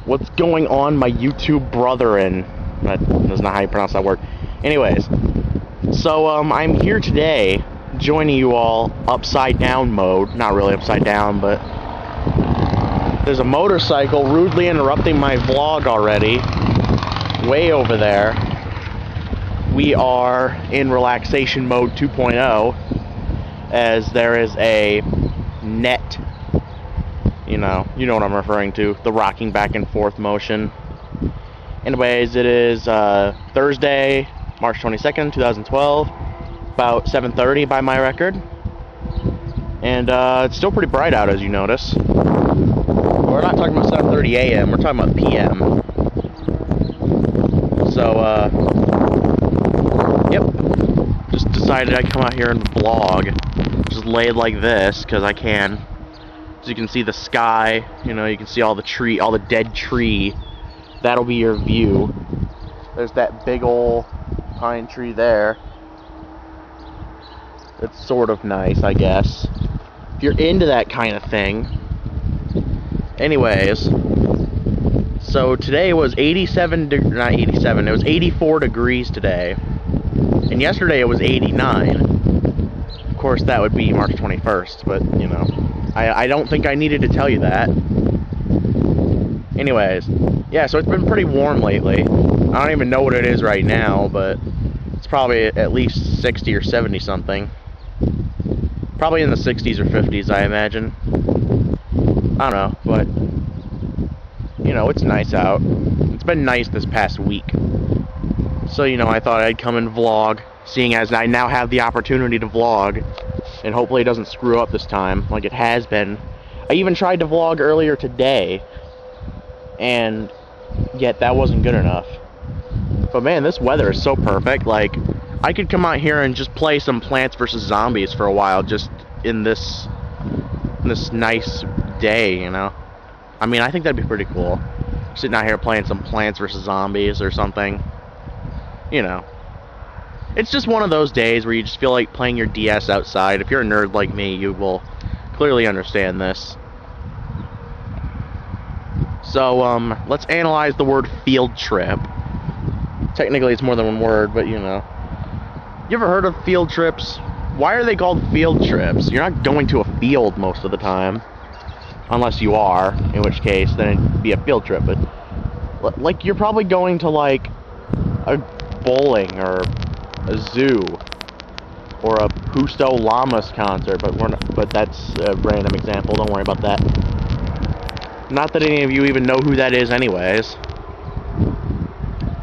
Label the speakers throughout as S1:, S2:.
S1: What's going on, my YouTube brethren? That's not how you pronounce that word. Anyways, so I'm here today joining you all upside down mode. Not really upside down, but there's a motorcycle rudely interrupting my vlog already. Way over there. We are in relaxation mode 2.0, as there is a net. You know what I'm referring to, the rocking back and forth motion. Anyways, it is Thursday, March 22nd, 2012, about 7:30 by my record. And it's still pretty bright out, as you notice. We're not talking about 7:30 a.m., we're talking about p.m. So, yep, just decided I'd come out here and vlog. Just laid like this, because I can. So you can see the sky, you can see all the dead tree. That'll be your view. There's that big ol' pine tree there. It's sort of nice, I guess, if you're into that kind of thing. Anyways, so today was not 87, it was 84 degrees today. And yesterday it was 89. Of course, that would be March 21st, but, I don't think I needed to tell you that. Anyways, yeah, so it's been pretty warm lately. I don't even know what it is right now, but it's probably at least 60 or 70 something. Probably in the 60s or 50s, I imagine. I don't know, but, it's nice out. It's been nice this past week. So, I thought I'd come and vlog, seeing as I now have the opportunity to vlog. And hopefully it doesn't screw up this time, like it has been. I even tried to vlog earlier today, and yet that wasn't good enough. But man, this weather is so perfect. Like, I could come out here and just play some Plants vs. Zombies for a while, just in this nice day, I mean, I think that'd be pretty cool. Sitting out here playing some Plants vs. Zombies or something. It's just one of those days where you just feel like playing your DS outside. If you're a nerd like me, you will clearly understand this. So, let's analyze the word field trip. Technically, it's more than one word, but, You ever heard of field trips? Why are they called field trips? You're not going to a field most of the time. Unless you are, in which case, then it'd be a field trip. But, like, you're probably going to, like, a bowling or a zoo or a Pusto Llamas concert, but that's a random example. Don't worry about that. Not that any of you even know who that is anyways.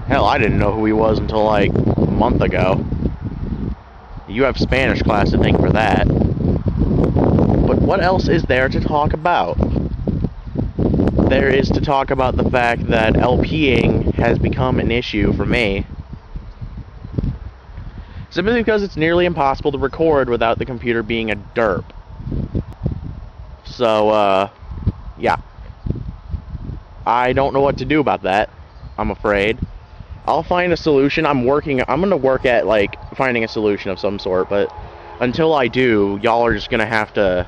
S1: Hell, I didn't know who he was until like a month ago. You have Spanish class to thank for that. But what else is there to talk about? There is to talk about the fact that LPing has become an issue for me. Simply because it's nearly impossible to record without the computer being a derp. So, yeah. I don't know what to do about that, I'm afraid. I'll find a solution. I'm gonna work at, like, finding a solution of some sort, but until I do, y'all are just gonna have to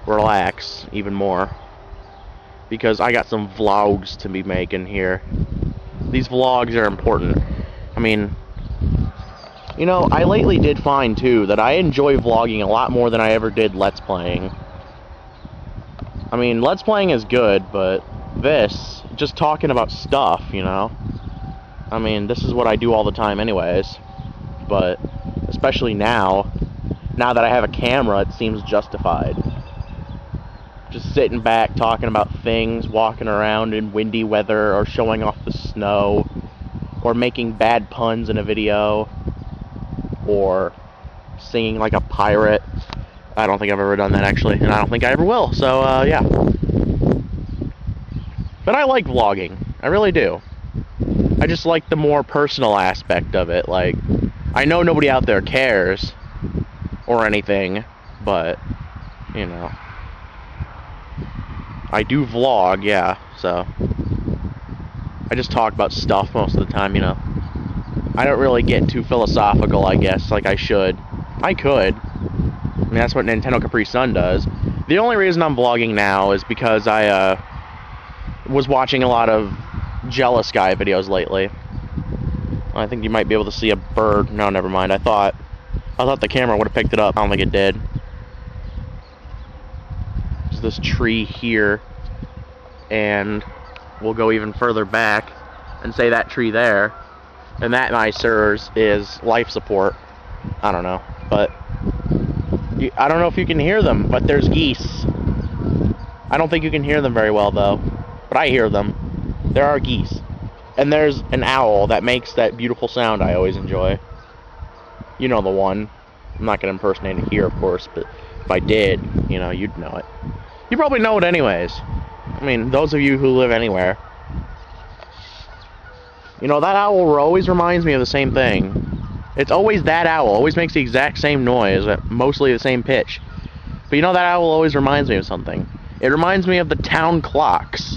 S1: relax even more. Because I got some vlogs to be making here. These vlogs are important. I mean, I lately did find, too, that I enjoy vlogging a lot more than I ever did Let's Playing. I mean, Let's Playing is good, but this, just talking about stuff, I mean, this is what I do all the time anyways. But, especially now that I have a camera, it seems justified. Just sitting back, talking about things, walking around in windy weather, or showing off the snow, or making bad puns in a video, or singing like a pirate. I don't think I've ever done that, actually, and I don't think I ever will, so, yeah. But I like vlogging. I really do. I just like the more personal aspect of it. Like, I know nobody out there cares, or anything, but, I do vlog, yeah, so. I just talk about stuff most of the time, I don't really get too philosophical, I guess, like I should. I could. I mean, that's what Nintendo Capri Sun does. The only reason I'm vlogging now is because I was watching a lot of jealous guy videos lately. I think you might be able to see a bird. No, never mind. I thought the camera would have picked it up. I don't think it did. There's this tree here, and we'll go even further back and say that tree there, and that, my sirs, is life support. I don't know, but I don't know if you can hear them, but there's geese. I don't think you can hear them very well though, but I hear them. There are geese. And there's an owl that makes that beautiful sound I always enjoy. You know the one. I'm not going to impersonate it here, of course, but if I did, you know, you'd know it. You probably know it anyways. I mean, those of you who live anywhere. You know, that owl always reminds me of the same thing. It's always that owl. Always makes the exact same noise, at mostly the same pitch. But you know, that owl always reminds me of something. It reminds me of the town clocks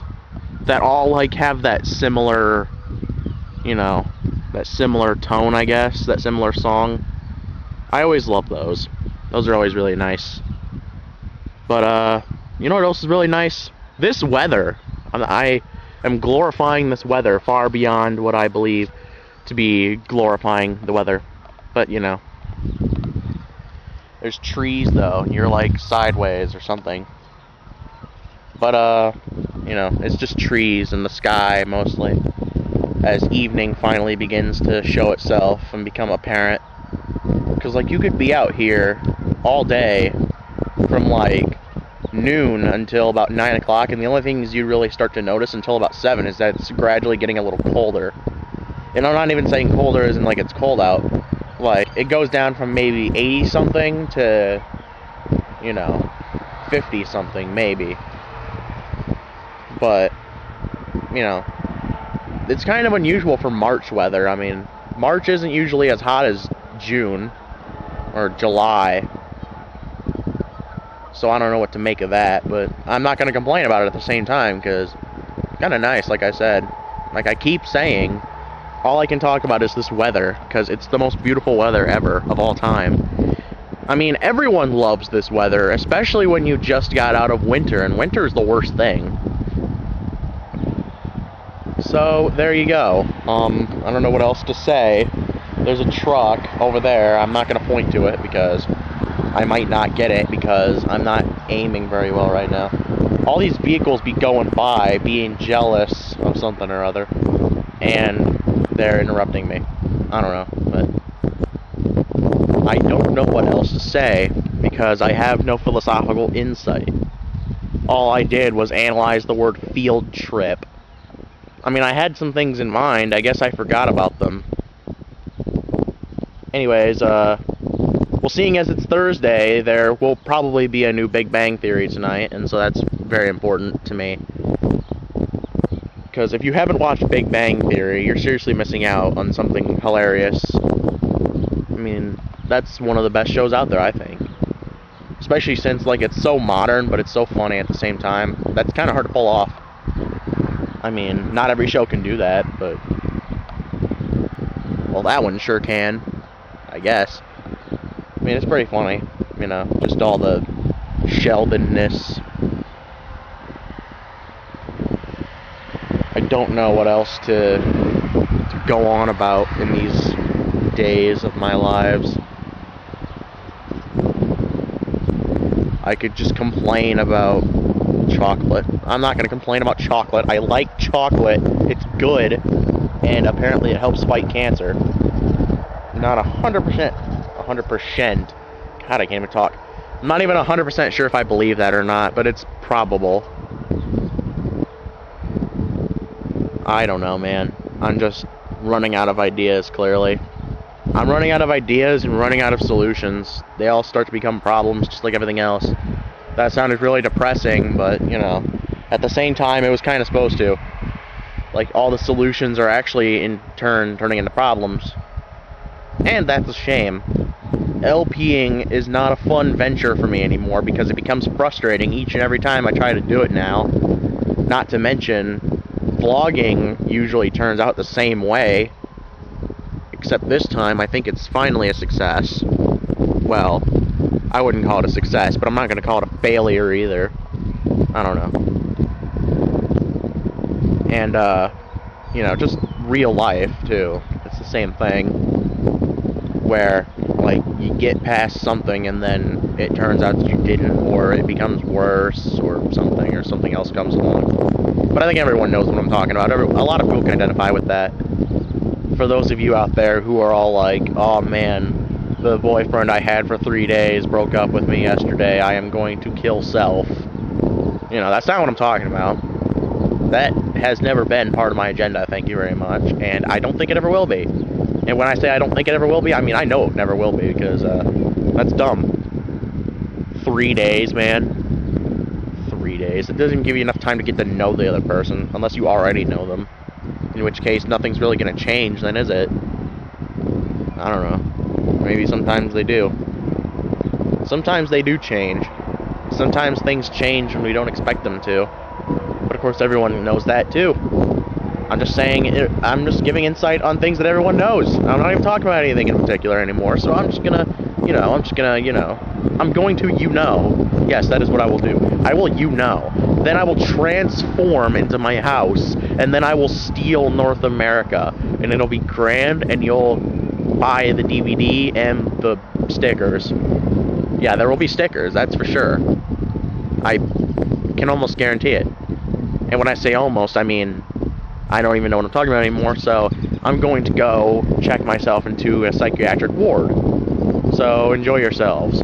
S1: that all, like, have that similar, you know, that similar tone, I guess, that similar song. I always love those. Those are always really nice. But, you know what else is really nice? This weather. I am glorifying this weather far beyond what I believe to be glorifying the weather. But, you know. There's trees, though, and you're, like, sideways or something. But, you know, it's just trees and the sky, mostly, as evening finally begins to show itself and become apparent. Because, like, you could be out here all day from, like, noon until about 9 o'clock, and the only things you really start to notice until about 7 is that it's gradually getting a little colder. And I'm not even saying colder as in, like, it's cold out. Like, it goes down from maybe 80-something to, you know, 50-something, maybe. But, you know, it's kind of unusual for March weather. I mean, March isn't usually as hot as June or July. So I don't know what to make of that, but I'm not going to complain about it at the same time, because it's kind of nice, like I said. Like I keep saying, all I can talk about is this weather, because it's the most beautiful weather ever, of all time. I mean, everyone loves this weather, especially when you just got out of winter, and winter is the worst thing. So, there you go. I don't know what else to say. There's a truck over there. I'm not going to point to it because I might not get it because I'm not aiming very well right now. All these vehicles be going by, being jealous of something or other, and they're interrupting me. I don't know, but I don't know what else to say because I have no philosophical insight. All I did was analyze the word field trip. I mean, I had some things in mind. I guess I forgot about them. Anyways, well, seeing as it's Thursday, there will probably be a new Big Bang Theory tonight, and so that's very important to me. Because if you haven't watched Big Bang Theory, you're seriously missing out on something hilarious. I mean, that's one of the best shows out there, I think. Especially since, like, it's so modern, but it's so funny at the same time. That's kind of hard to pull off. I mean, not every show can do that, but... well, that one sure can, I guess. I mean, it's pretty funny, you know, just all the Sheldon-ness. I don't know what else to go on about in these days of my lives. I could just complain about chocolate. I'm not going to complain about chocolate. I like chocolate. It's good. And apparently it helps fight cancer. Not 100%. 100%. God, I can't even talk. I'm not even 100% sure if I believe that or not, but it's probable. I don't know, man. I'm just running out of ideas, clearly. I'm running out of ideas and running out of solutions. They all start to become problems, just like everything else. That sounded really depressing, but, you know, at the same time, it was kind of supposed to. Like, all the solutions are actually, in turn, turning into problems. And that's a shame. LPing is not a fun venture for me anymore because it becomes frustrating each and every time I try to do it now. Not to mention, vlogging usually turns out the same way. Except this time, I think it's finally a success. Well, I wouldn't call it a success, but I'm not going to call it a failure either. I don't know. And, you know, just real life, too. It's the same thing. Where, like, you get past something and then it turns out that you didn't, or it becomes worse, or something else comes along. But I think everyone knows what I'm talking about. A lot of people can identify with that. For those of you out there who are all like, oh man, the boyfriend I had for 3 days broke up with me yesterday, I am going to kill self. You know, that's not what I'm talking about. That has never been part of my agenda, thank you very much, and I don't think it ever will be. And when I say I don't think it ever will be, I mean I know it never will be, because that's dumb. 3 days, man. 3 days. It doesn't even give you enough time to get to know the other person, unless you already know them. In which case, nothing's really going to change, then, is it? I don't know. Maybe sometimes they do. Sometimes they do change. Sometimes things change when we don't expect them to. But of course, everyone knows that, too. I'm just saying, I'm just giving insight on things that everyone knows. I'm not even talking about anything in particular anymore, so I'm just gonna, I'm going to, Yes, that is what I will do. I will, Then I will transform into my house, and then I will steal North America. And it'll be grand, and you'll buy the DVD and the stickers. Yeah, there will be stickers, that's for sure. I can almost guarantee it. And when I say almost, I mean, I don't even know what I'm talking about anymore, so I'm going to go check myself into a psychiatric ward. So enjoy yourselves.